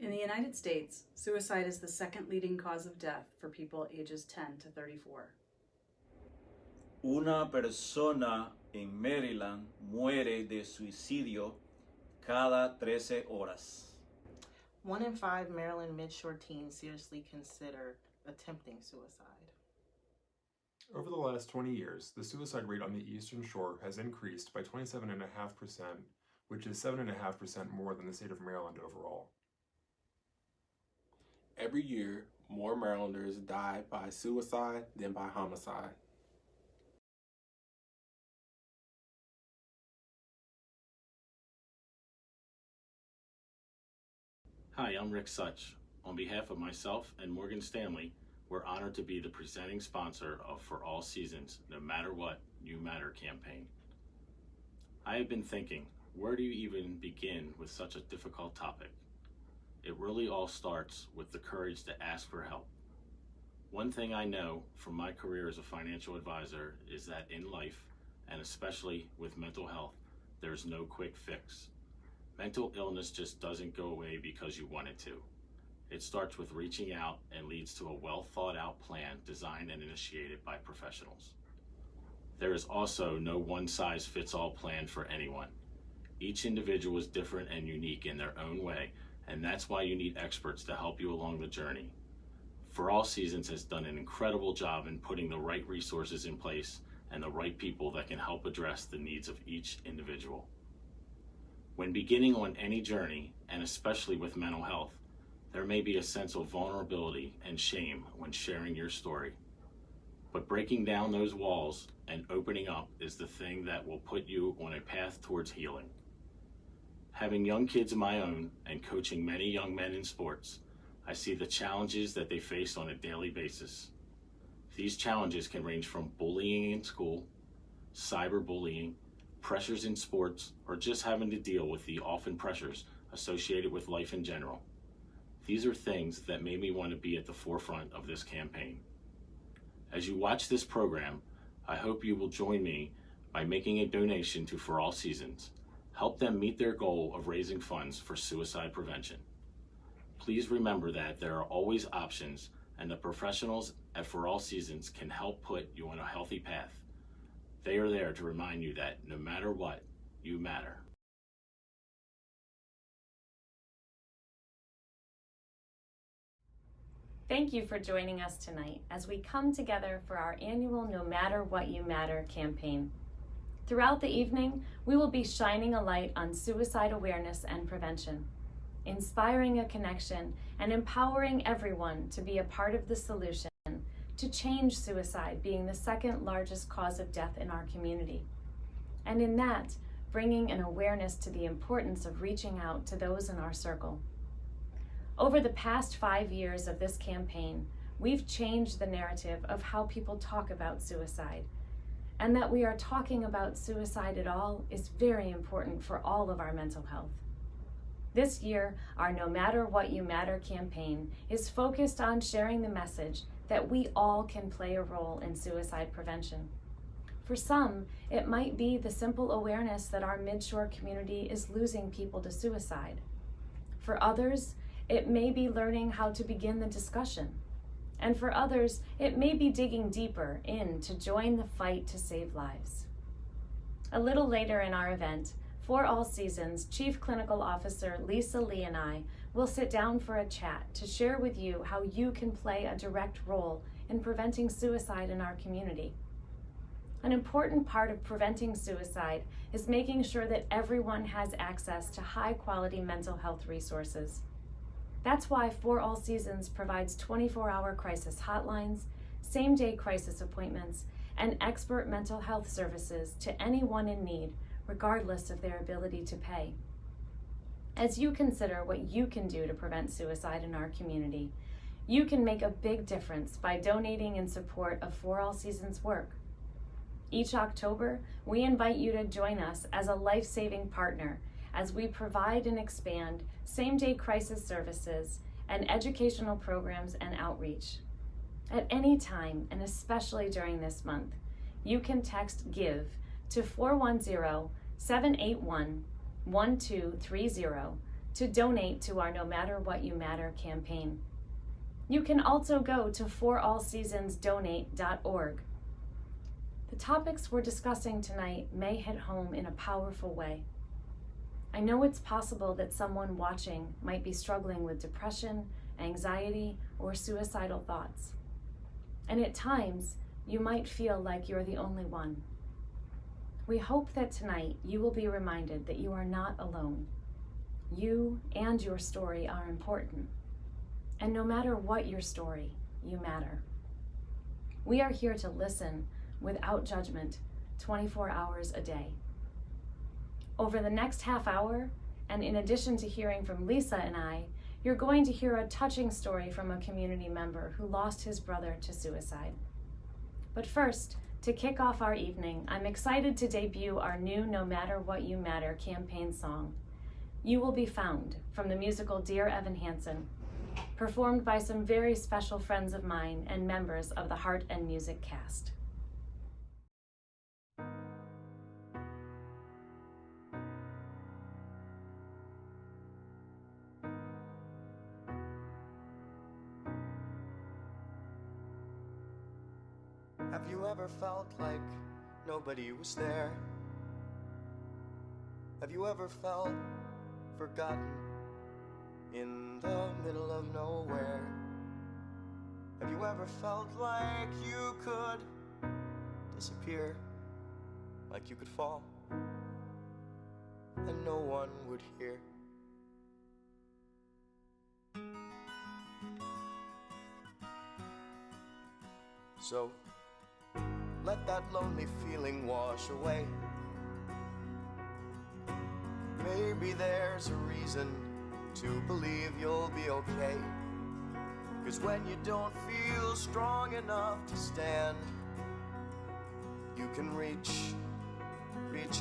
In the United States, suicide is the second leading cause of death for people ages 10 to 34. Una persona en Maryland muere de suicidio cada 13 horas. 1 in 5 Maryland midshore teens seriously consider attempting suicide. Over the last 20 years, the suicide rate on the Eastern Shore has increased by 27.5%, which is 7.5% more than the state of Maryland overall. Every year, more Marylanders die by suicide than by homicide. Hi, I'm Rick Such. On behalf of myself and Morgan Stanley, we're honored to be the presenting sponsor of For All Seasons, No Matter What, You Matter campaign. I have been thinking, where do you even begin with such a difficult topic? It really all starts with the courage to ask for help. One thing I know from my career as a financial advisor is that in life, and especially with mental health, there's no quick fix. Mental illness just doesn't go away because you want it to. It starts with reaching out and leads to a well thought out plan designed and initiated by professionals. There is also no one size fits all plan for anyone. Each individual is different and unique in their own way, and that's why you need experts to help you along the journey. For All Seasons has done an incredible job in putting the right resources in place and the right people that can help address the needs of each individual. When beginning on any journey, and especially with mental health, there may be a sense of vulnerability and shame when sharing your story. But breaking down those walls and opening up is the thing that will put you on a path towards healing. Having young kids of my own and coaching many young men in sports, I see the challenges that they face on a daily basis. These challenges can range from bullying in school, cyberbullying, pressures in sports, or just having to deal with the often pressures associated with life in general. These are things that made me want to be at the forefront of this campaign. As you watch this program, I hope you will join me by making a donation to For All Seasons. Help them meet their goal of raising funds for suicide prevention. Please remember that there are always options, and the professionals at For All Seasons can help put you on a healthy path. They are there to remind you that no matter what, you matter. Thank you for joining us tonight as we come together for our annual No Matter What You Matter campaign. Throughout the evening, we will be shining a light on suicide awareness and prevention, inspiring a connection and empowering everyone to be a part of the solution to change suicide being the second largest cause of death in our community. And in that, bringing an awareness to the importance of reaching out to those in our circle. Over the past 5 years of this campaign, we've changed the narrative of how people talk about suicide. And that we are talking about suicide at all is very important for all of our mental health. This year, our No Matter What You Matter campaign is focused on sharing the message that we all can play a role in suicide prevention. For some, it might be the simple awareness that our midshore community is losing people to suicide. For others, it may be learning how to begin the discussion. And for others, it may be digging deeper in to join the fight to save lives. A little later in our event, For All Seasons Chief Clinical Officer Lesa Lee and I will sit down for a chat to share with you how you can play a direct role in preventing suicide in our community. An important part of preventing suicide is making sure that everyone has access to high-quality mental health resources. That's why For All Seasons provides 24-hour crisis hotlines, same-day crisis appointments, and expert mental health services to anyone in need, regardless of their ability to pay. As you consider what you can do to prevent suicide in our community, you can make a big difference by donating in support of For All Seasons work. Each October, we invite you to join us as a life-saving partner as we provide and expand same-day crisis services and educational programs and outreach. At any time, and especially during this month, you can text GIVE to 410-781-1230 to donate to our No Matter What You Matter campaign. You can also go to forallseasonsdonate.org. The topics we're discussing tonight may hit home in a powerful way. I know it's possible that someone watching might be struggling with depression, anxiety, or suicidal thoughts. And at times, you might feel like you're the only one. We hope that tonight you will be reminded that you are not alone. You and your story are important. And no matter what your story, you matter. We are here to listen without judgment 24 hours a day. Over the next half hour, and in addition to hearing from Lesa and I, you're going to hear a touching story from a community member who lost his brother to suicide. But first, to kick off our evening, I'm excited to debut our new No Matter What You Matter campaign song, You Will Be Found, from the musical Dear Evan Hansen, performed by some very special friends of mine and members of the Heart and Music cast. Have you ever felt like nobody was there? Have you ever felt forgotten in the middle of nowhere? Have you ever felt like you could disappear, like you could fall, and no one would hear? So let that lonely feeling wash away. Maybe there's a reason to believe you'll be okay. 'Cause when you don't feel strong enough to stand, you can reach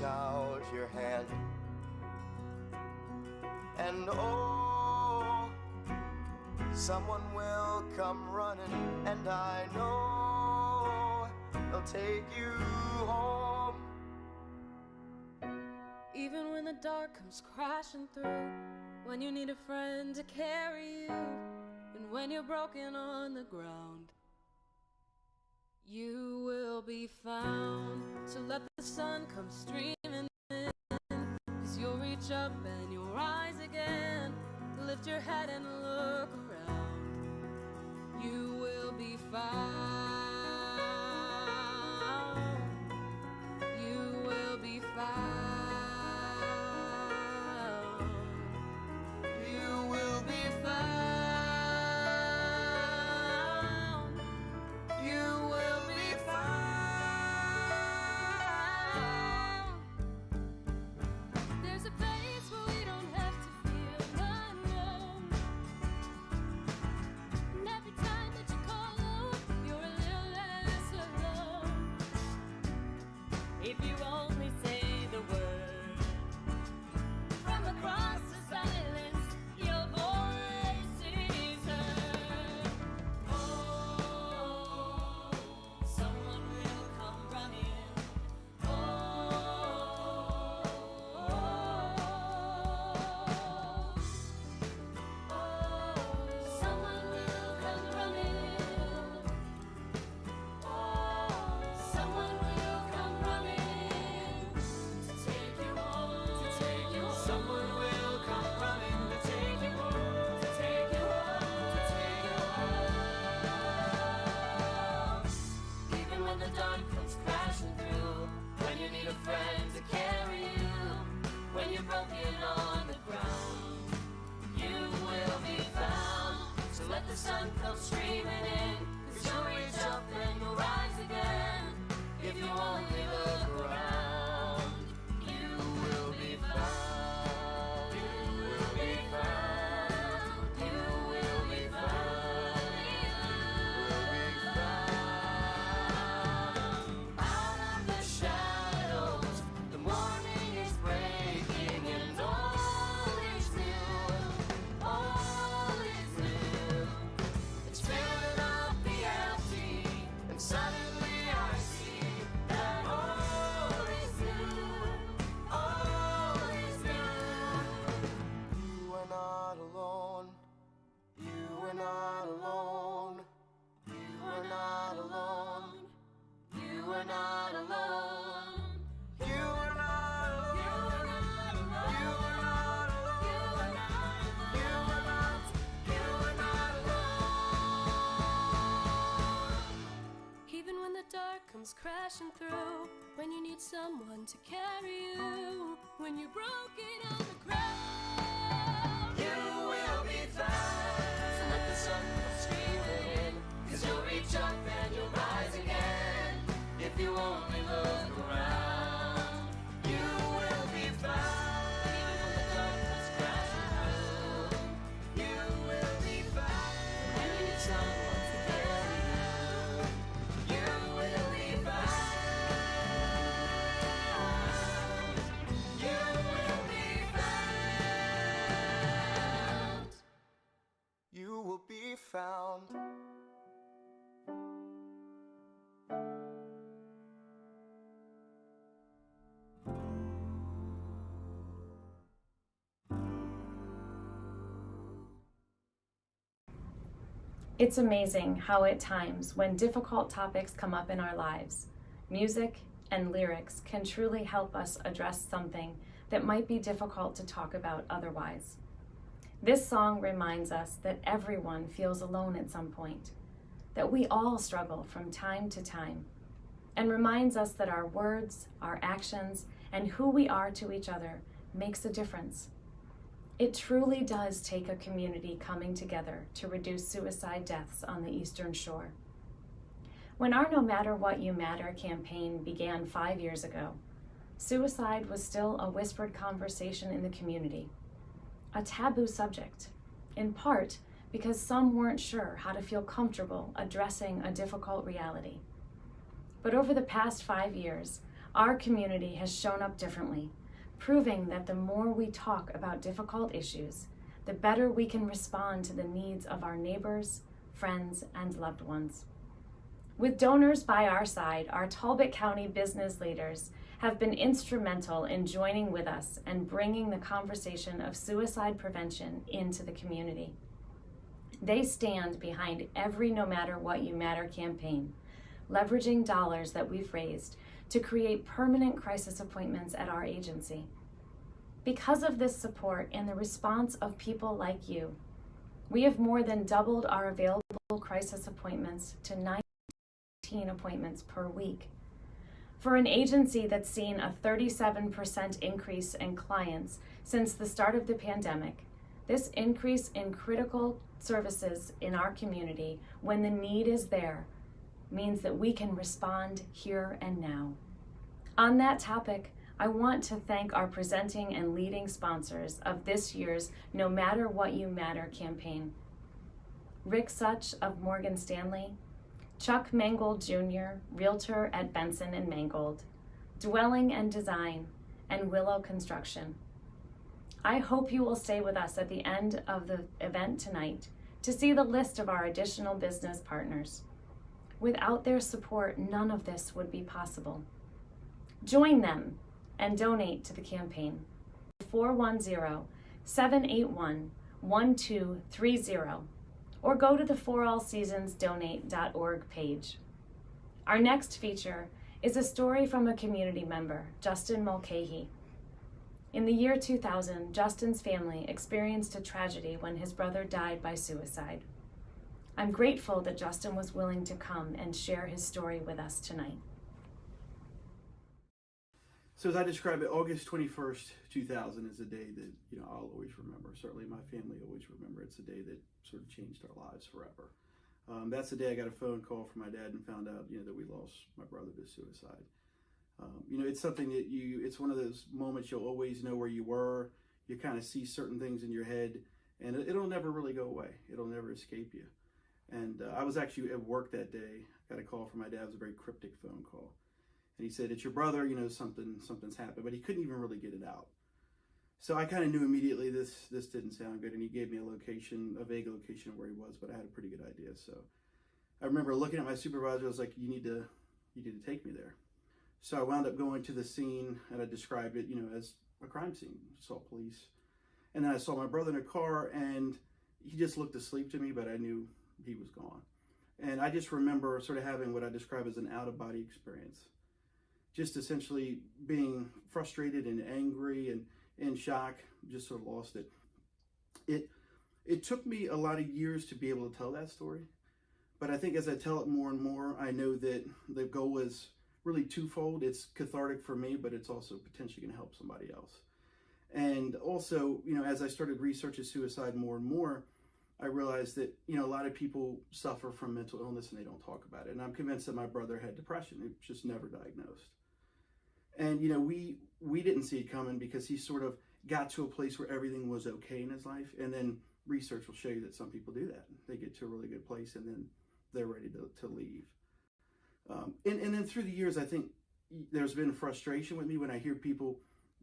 out your hand. And oh, someone will come running, and I know they'll take you home. Even when the dark comes crashing through, when you need a friend to carry you, and when you're broken on the ground, you will be found. So let the sun come streaming in, 'cause you'll reach up and you'll rise again. Lift your head and look around. You will be found. You will be found. You will be found. You will be found. There's a place where we don't have to feel unknown. And every time that you call out, you're comes crashing through, when you need someone to carry you, when you're broken on the ground, You will be found. so let the sun come streaming in, 'Cause you'll reach up and you'll rise again. if you only look around. You will be found. Even when the dark comes crashing through, You will be found. when you need someone to carry You will be found. You will be found. You will be found. It's amazing how at times when difficult topics come up in our lives, music and lyrics can truly help us address something that might be difficult to talk about otherwise. This song reminds us that everyone feels alone at some point, that we all struggle from time to time, and reminds us that our words, our actions, and who we are to each other makes a difference. It truly does take a community coming together to reduce suicide deaths on the Eastern Shore. When our No Matter What You Matter campaign began 5 years ago, suicide was still a whispered conversation in the community, a taboo subject, in part because some weren't sure how to feel comfortable addressing a difficult reality. But over the past 5 years, our community has shown up differently, proving that the more we talk about difficult issues, the better we can respond to the needs of our neighbors, friends, and loved ones. With donors by our side, our Talbot County business leaders have been instrumental in joining with us and bringing the conversation of suicide prevention into the community. They stand behind every No Matter What You Matter campaign, leveraging dollars that we've raised to create permanent crisis appointments at our agency. Because of this support and the response of people like you, we have more than doubled our available crisis appointments to 19 appointments per week. For an agency that's seen a 37% increase in clients since the start of the pandemic, this increase in critical services in our community when the need is there means that we can respond here and now. On that topic, I want to thank our presenting and leading sponsors of this year's No Matter What You Matter campaign. Rick Such of Morgan Stanley, Chuck Mangold Jr., Realtor at Benson and Mangold, Dwelling and Design, and Willow Construction. I hope you will stay with us at the end of the event tonight to see the list of our additional business partners. Without their support, none of this would be possible. Join them and donate to the campaign. 410-781-1230 or go to the forallseasonsdonate.org page. Our next feature is a story from a community member, Justin Mulcahy. In the year 2000, Justin's family experienced a tragedy when his brother died by suicide. I'm grateful that Justin was willing to come and share his story with us tonight. So as I describe it, August 21st, 2000 is a day that, I'll always remember. Certainly my family always remember. It's a day that sort of changed our lives forever. That's the day I got a phone call from my dad and found out, that we lost my brother to suicide. It's something that it's one of those moments you'll always know where you were. You kind of see certain things in your head, and it'll never really go away. It'll never escape you. And I was actually at work that day. Got a call from my dad. It was a very cryptic phone call. And he said, "It's your brother, something's happened," but he couldn't even really get it out. So I kind of knew immediately this didn't sound good, and he gave me a vague location of where he was, but I had a pretty good idea. So I remember looking at my supervisor. I was like, you need to take me there. So I wound up going to the scene, and I described it, as a crime scene. Saw police, and then I saw my brother in a car, and he just looked asleep to me, but I knew he was gone. And I just remember sort of having what I describe as an out-of-body experience. Just essentially being frustrated and angry and in shock, just sort of lost it. It took me a lot of years to be able to tell that story, but I think as I tell it more and more, I know that the goal is really twofold. It's cathartic for me, but it's also potentially going to help somebody else. And also, as I started researching suicide more and more, I realized that, a lot of people suffer from mental illness and they don't talk about it. And I'm convinced that my brother had depression. It was just never diagnosed. And, we didn't see it coming because he sort of got to a place where everything was okay in his life. And then research will show you that some people do that. They get to a really good place and then they're ready to leave. And then through the years, I think there's been frustration with me when I hear people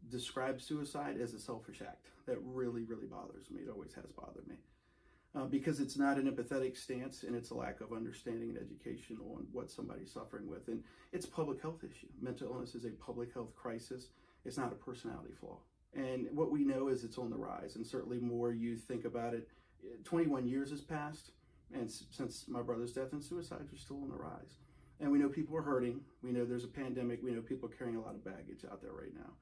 describe suicide as a selfish act. That really, really bothers me. It always has bothered me. Because it's not an empathetic stance and it's a lack of understanding and education on what somebody's suffering with. And it's a public health issue. Mental illness is a public health crisis. It's not a personality flaw. And what we know is it's on the rise, and certainly more youth think about it. 21 years has passed, and since my brother's death, and suicides are still on the rise. And we know people are hurting. We know there's a pandemic. We know people are carrying a lot of baggage out there right now.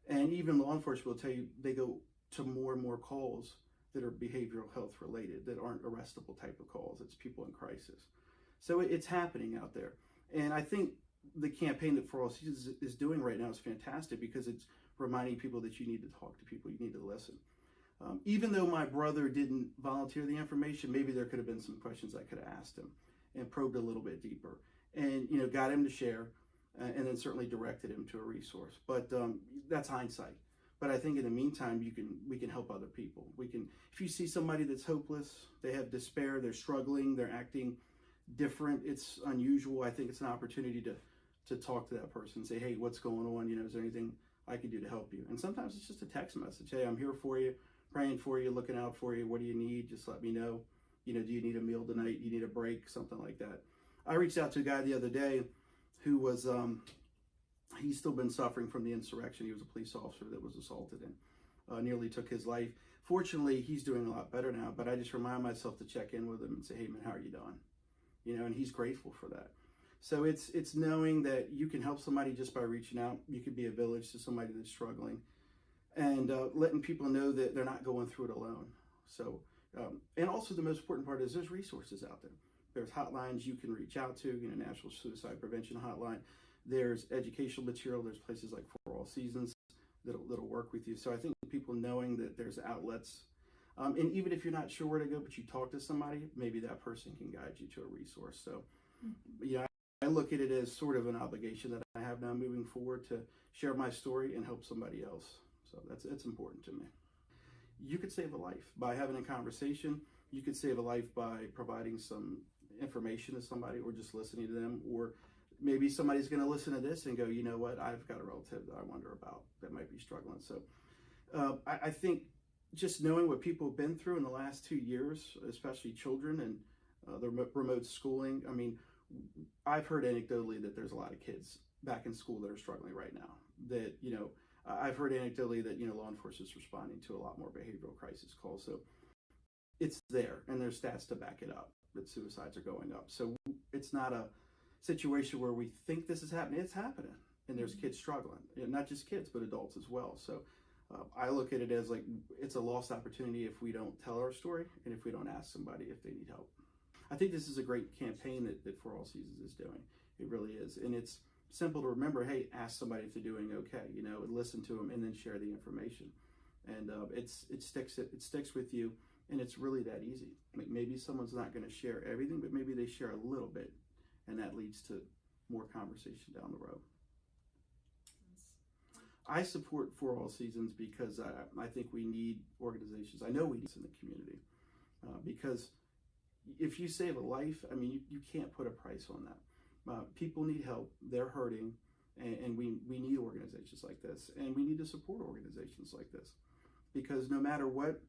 And even law enforcement will tell you they go to more and more calls that are behavioral health related, that aren't arrestable type of calls. It's people in crisis. So it's happening out there. And I think the campaign that For All Seasons is doing right now is fantastic because it's reminding people that you need to talk to people, you need to listen. Even though my brother didn't volunteer the information, maybe there could have been some questions I could have asked him and probed a little bit deeper and, got him to share and then certainly directed him to a resource. But that's hindsight. But I think in the meantime, we can help other people. If you see somebody that's hopeless, they have despair, they're struggling, they're acting different, it's unusual. I think it's an opportunity to talk to that person and say, hey, what's going on? Is there anything I can do to help you? And sometimes it's just a text message. Hey, I'm here for you, praying for you, looking out for you. What do you need? Just let me know. Do you need a meal tonight? Do you need a break? Something like that. I reached out to a guy the other day who was, he's still been suffering from the insurrection. He was a police officer that was assaulted and nearly took his life. Fortunately, he's doing a lot better now, but I just remind myself to check in with him and say, hey man, how are you doing? And he's grateful for that. So it's knowing that you can help somebody just by reaching out. You could be a village to somebody that's struggling and letting people know that they're not going through it alone. So, and also the most important part is there's resources out there. There's hotlines you can reach out to, National Suicide Prevention Hotline. There's educational material. There's places like For All Seasons that'll work with you. So I think people knowing that there's outlets, and even if you're not sure where to go, but you talk to somebody, maybe that person can guide you to a resource. So, I look at it as sort of an obligation that I have now moving forward to share my story and help somebody else. So it's important to me. You could save a life by having a conversation. You could save a life by providing some information to somebody or just listening to them, or maybe somebody's going to listen to this and go, you know what, I've got a relative that I wonder about that might be struggling. So I think just knowing what people have been through in the last 2 years, especially children and the remote schooling. I mean, I've heard anecdotally that there's a lot of kids back in school that are struggling right now. That, I've heard anecdotally that, law enforcement is responding to a lot more behavioral crisis calls. So it's there, and there's stats to back it up that suicides are going up. So it's not a situation where we think this is happening. It's happening, and there's kids struggling, not just kids, but adults as well. So I look at it as like it's a lost opportunity if we don't tell our story and if we don't ask somebody if they need help. I think this is a great campaign that For All Seasons is doing. It really is. And it's simple to remember, hey, ask somebody if they're doing okay, listen to them and then share the information. And it sticks with you, and it's really that easy. Like maybe someone's not going to share everything, but maybe they share a little bit, and that leads to more conversation down the road. I support For All Seasons because I think we need organizations. I know we need in the community because if you save a life, I mean, you can't put a price on that. People need help. They're hurting, and we need organizations like this, and we need to support organizations like this because no matter what,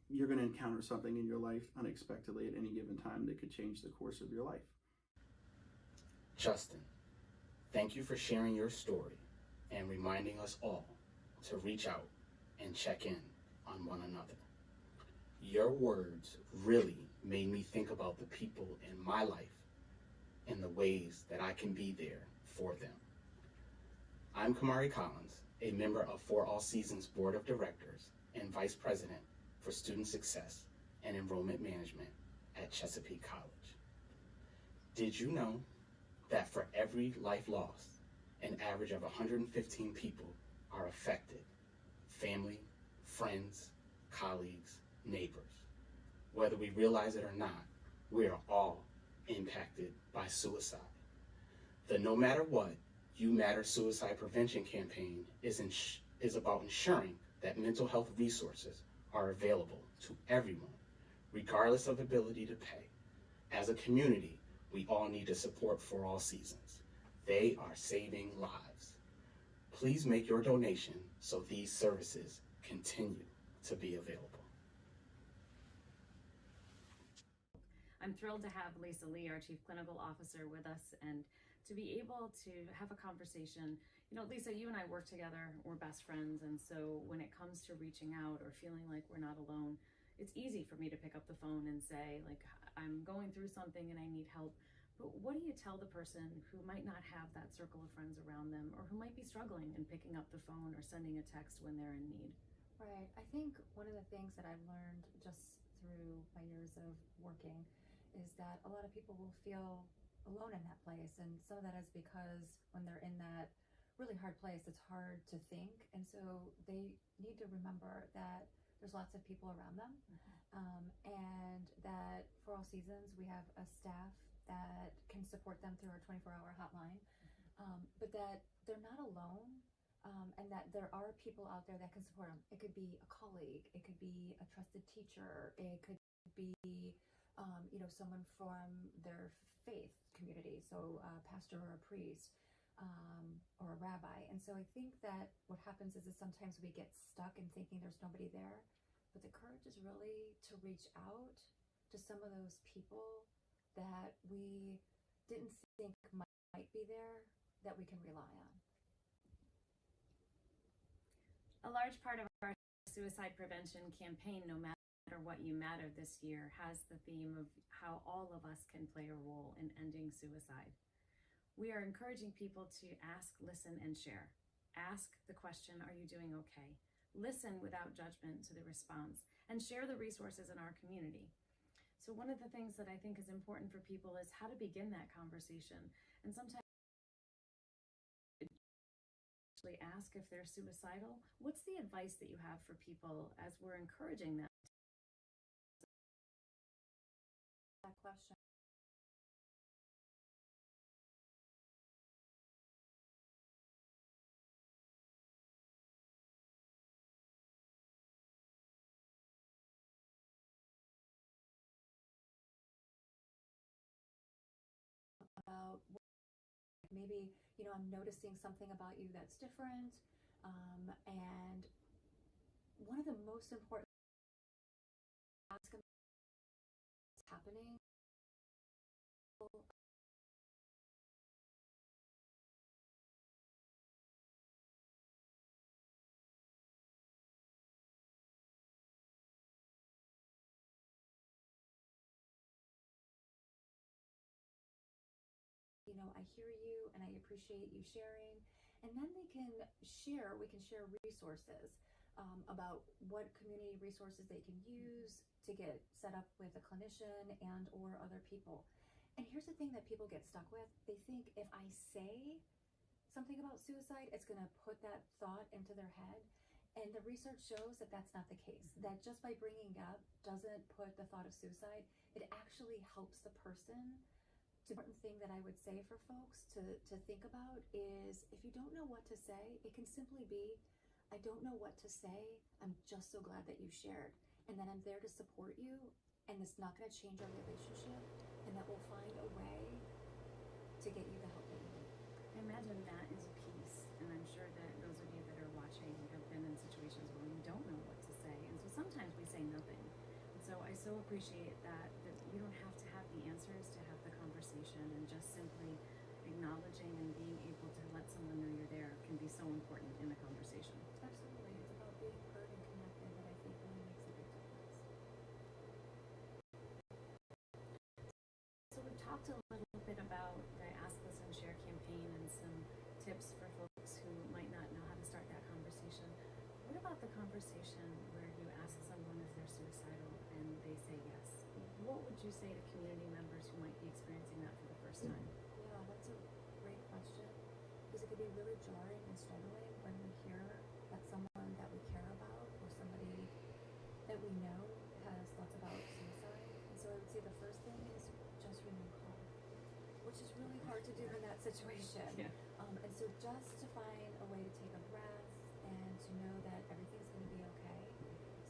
you're going to encounter something in your life unexpectedly at any given time that could change the course of your life. Justin, thank you for sharing your story and reminding us all to reach out and check in on one another. Your words really made me think about the people in my life and the ways that I can be there for them. I'm Kamari Collins, a member of For All Seasons Board of Directors and Vice President for Student Success and Enrollment Management at Chesapeake College. Did you know that for every life lost, an average of 115 people are affected: family, friends, colleagues, neighbors. Whether we realize it or not, we are all impacted by suicide. The No Matter What, You Matter Suicide Prevention campaign is about ensuring that mental health resources are available to everyone, regardless of ability to pay. As a community, we all need to support For All Seasons. They are saving lives. Please make your donation so these services continue to be available. I'm thrilled to have Lesa Lee, our Chief Clinical Officer, with us and to be able to have a conversation. You know, Lesa, you and I work together, we're best friends, and so when it comes to reaching out or feeling like we're not alone, it's easy for me to pick up the phone and say, like, I'm going through something and I need help. But what do you tell the person who might not have that circle of friends around them, or who might be struggling in picking up the phone or sending a text when they're in need? Right. I think one of the things that I've learned just through my years of working is that a lot of people will feel alone in that place, and some of that is because when they're in that really hard place, it's hard to think, and so they need to remember that there's lots of people around them, and that For All Seasons we have a staff that can support them through our 24-hour hotline, but that they're not alone, and that there are people out there that can support them. It could be a colleague, it could be a trusted teacher, it could be someone from their faith community, so a pastor or a priest, or a rabbi. And so I think that what happens is sometimes we get stuck in thinking there's nobody there, but the courage is really to reach out to some of those people that we didn't think might be there, that we can rely on. A large part of our suicide prevention campaign, No Matter What You Matter, this year has the theme of how all of us can play a role in ending suicide. We are encouraging people to ask, listen, and share. Ask the question, are you doing okay? Listen without judgment to the response, and share the resources in our community. So one of the things that I think is important for people is how to begin that conversation. And sometimes actually ask if they're suicidal. What's the advice that you have for people as we're encouraging them? That question. About maybe, I'm noticing something about you that's different, and one of the most important ask them what's happening. I hear you and I appreciate you sharing. And then we can share resources about what community resources they can use to get set up with a clinician and or other people. And here's the thing that people get stuck with. They think if I say something about suicide, it's going to put that thought into their head. And the research shows that that's not the case. That just by bringing it up doesn't put the thought of suicide. It actually helps the person. The important thing that I would say for folks to think about is, if you don't know what to say, it can simply be, I don't know what to say, I'm just so glad that you shared, and that I'm there to support you, and it's not going to change our relationship, and that we'll find a way to get you the help that you need. I imagine that is a piece, and I'm sure that those of you that are watching have been in situations where you don't know what to say, and so sometimes we say nothing. And so I so appreciate that you don't have to have the answers to have the conversation, and just simply acknowledging and being able to let someone know you're there can be so important in a conversation. Absolutely. It's about being heard and connected that I think really makes a big difference. So we've talked a little bit about the Ask, Listen, Share campaign and some tips for folks who might not know how to start that conversation. What about the conversation where you ask someone if they're suicidal and they say yes? What would you say to community members who might be experiencing that for the first time? Yeah, that's a because it can be really jarring and struggling when we hear that someone that we care about or somebody that we know has thoughts about suicide. And so I would say the first thing is just remain calm, which is really hard to do in that situation. Yeah. And so just to find a way to take a breath and to know that everything's going to be okay.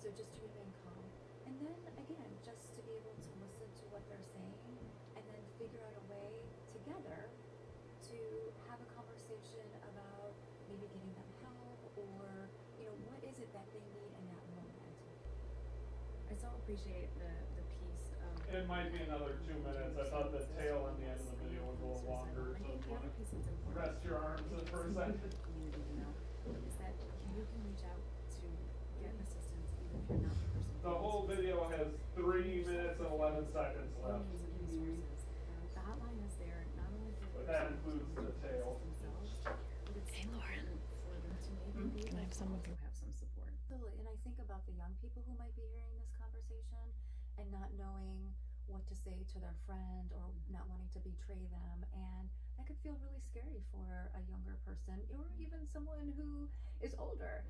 So just to remain calm. And then again, just to be able to listen to what they're saying and then figure out a way together to have a conversation about maybe getting them help or, what is it that they need in that moment. I so appreciate the piece of. It might be another 2 minutes. I thought the tail on the end of the video was a little longer, so if you want to rest your arms in for a second. Community to know is that you can reach out to get assistance even if you're not the person. The whole video has 3 minutes and 11 seconds left. The hotline is there not only for But that includes the tail. themselves, but it's important for them to maybe be able to also have some support. Totally, and I think about the young people who might be hearing this conversation and not knowing what to say to their friend or not wanting to betray them, and that could feel really scary for a younger person or even someone who is older.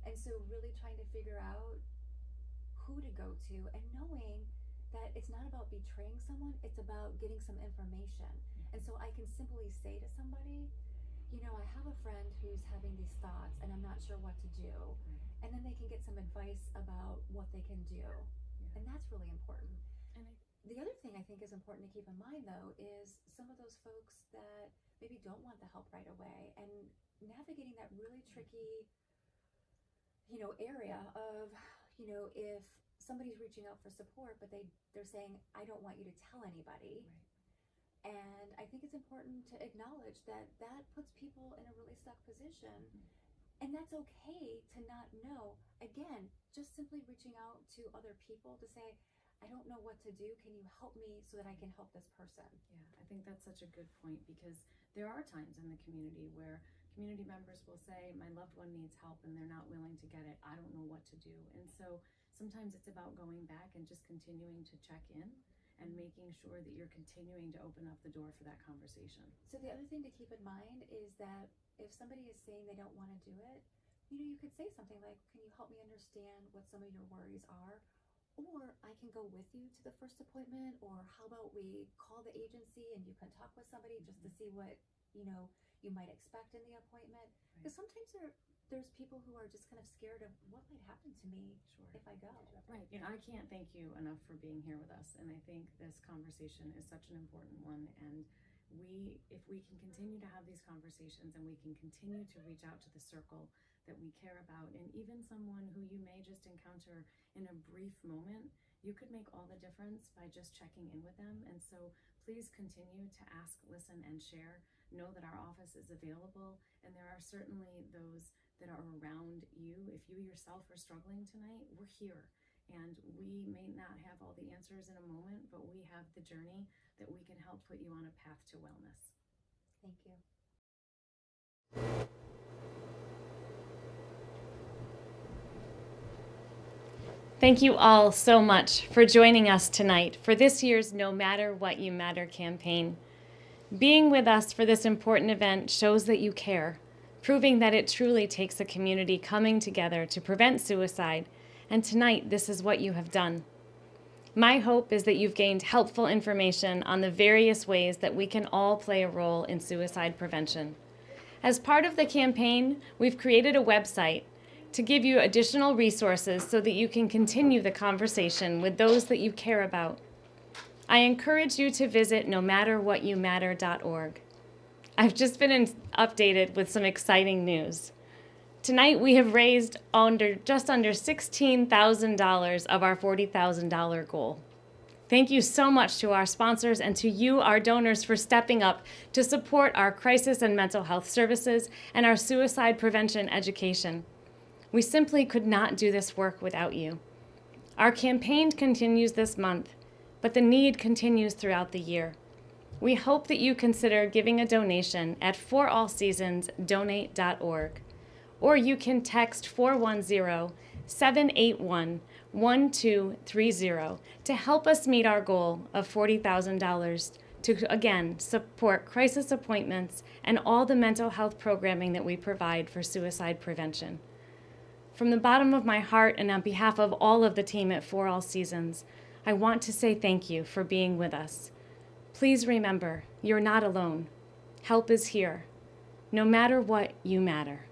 And so really trying to figure out who to go to and knowing that it's not about betraying someone, it's about getting some information. And so I can simply say to somebody, I have a friend who's having these thoughts and I'm not sure what to do. And then they can get some advice about what they can do. And that's really important. And The other thing I think is important to keep in mind, though, is some of those folks that maybe don't want the help right away and navigating that really tricky, area of, if somebody's reaching out for support, but they're saying, I don't want you to tell anybody. Right. And I think it's important to acknowledge that that puts people in a really stuck position. And that's okay to not know. Again, just simply reaching out to other people to say, I don't know what to do. Can you help me so that I can help this person? Yeah, I think that's such a good point because there are times in the community where community members will say, my loved one needs help and they're not willing to get it. I don't know what to do. And so sometimes it's about going back and just continuing to check in and making sure that you're continuing to open up the door for that conversation. So the other thing to keep in mind is that if somebody is saying they don't want to do it, you could say something like, can you help me understand what some of your worries are? Or I can go with you to the first appointment, or how about we call the agency and you can talk with somebody just to see what, you might expect in the appointment. Because sometimes there's people who are just kind of scared of what might happen to me if I go. Right. I can't thank you enough for being here with us. And I think this conversation is such an important one. And if we can continue to have these conversations and we can continue to reach out to the circle that we care about, and even someone who you may just encounter in a brief moment, you could make all the difference by just checking in with them. And so please continue to ask, listen, and share. Know that our office is available, and there are certainly those that are around you. If you yourself are struggling tonight, we're here. And we may not have all the answers in a moment, but we have the journey that we can help put you on a path to wellness. Thank you. Thank you all so much for joining us tonight for this year's No Matter What You Matter campaign. Being with us for this important event shows that you care, proving that it truly takes a community coming together to prevent suicide, and tonight this is what you have done. My hope is that you've gained helpful information on the various ways that we can all play a role in suicide prevention. As part of the campaign, we've created a website to give you additional resources so that you can continue the conversation with those that you care about. I encourage you to visit nomatterwhatyoumatter.org. I've just been updated with some exciting news. Tonight we have raised just under $16,000 of our $40,000 goal. Thank you so much to our sponsors and to you, our donors, for stepping up to support our crisis and mental health services and our suicide prevention education. We simply could not do this work without you. Our campaign continues this month, but the need continues throughout the year. We hope that you consider giving a donation at forallseasonsdonate.org, or you can text 410-781-1230 to help us meet our goal of $40,000 to, again, support crisis appointments and all the mental health programming that we provide for suicide prevention. From the bottom of my heart and on behalf of all of the team at For All Seasons, I want to say thank you for being with us. Please remember, you're not alone. Help is here. No matter what, you matter.